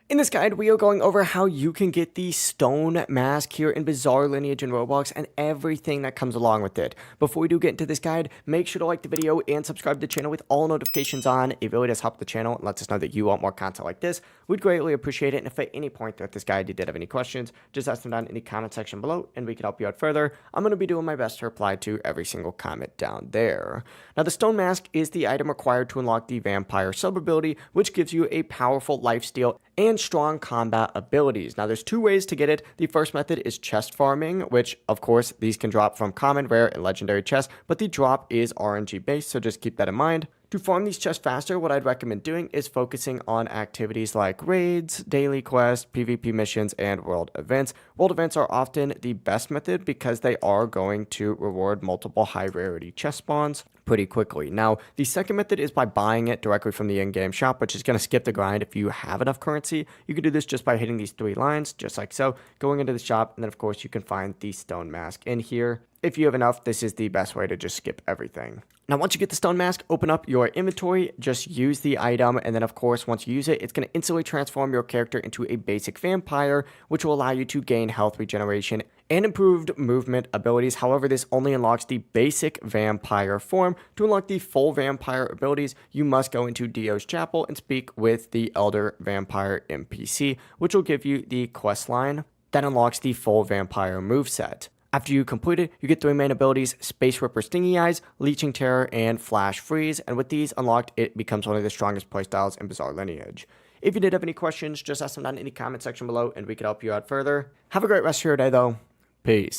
In this guide, we are going over how you can get the Stone Mask here in Bizarre Lineage in Roblox and everything that comes along with it. Before we do get into this guide, make sure to like the video and subscribe to the channel with all notifications on. It really does help the channel and lets us know that you want more content like this. We'd greatly appreciate it, and if at any point throughout this guide you did have any questions, just ask them down in the comment section below and we can help you out further. I'm going to be doing my best to reply to every single comment down there. Now, the Stone Mask is the item required to unlock the Vampire sub ability, which gives you a powerful lifesteal and strong combat abilities. Now, there's two ways to get it. The first method is chest farming, which of course these can drop from common, rare, and legendary chests, but the drop is RNG based, so just keep that in mind. To farm these chests faster, what I'd recommend doing is focusing on activities like raids, daily quests, PvP missions, and world events. World events are often the best method because they are going to reward multiple high rarity chest spawns pretty quickly. Now, the second method is by buying it directly from the in-game shop, which is going to skip the grind if you have enough currency. You can do this just by hitting these three lines, just like so, going into the shop, and then of course you can find the Stone Mask in here. If you have enough, this is the best way to just skip everything. Now, once you get the Stone Mask, open up your inventory, just use the item, and then of course, once you use it, it's going to instantly transform your character into a basic vampire, which will allow you to gain health regeneration and improved movement abilities. However, this only unlocks the basic vampire form. To unlock the full vampire abilities, you must go into Dio's Chapel and speak with the Elder Vampire NPC, which will give you the quest line that unlocks the full vampire moveset. After you complete it, you get three main abilities: Space Ripper Stingy Eyes, Leeching Terror, and Flash Freeze, and with these unlocked, it becomes one of the strongest playstyles in Bizarre Lineage. If you did have any questions, just ask them down in the comment section below and we can help you out further. Have a great rest of your day though. Peace.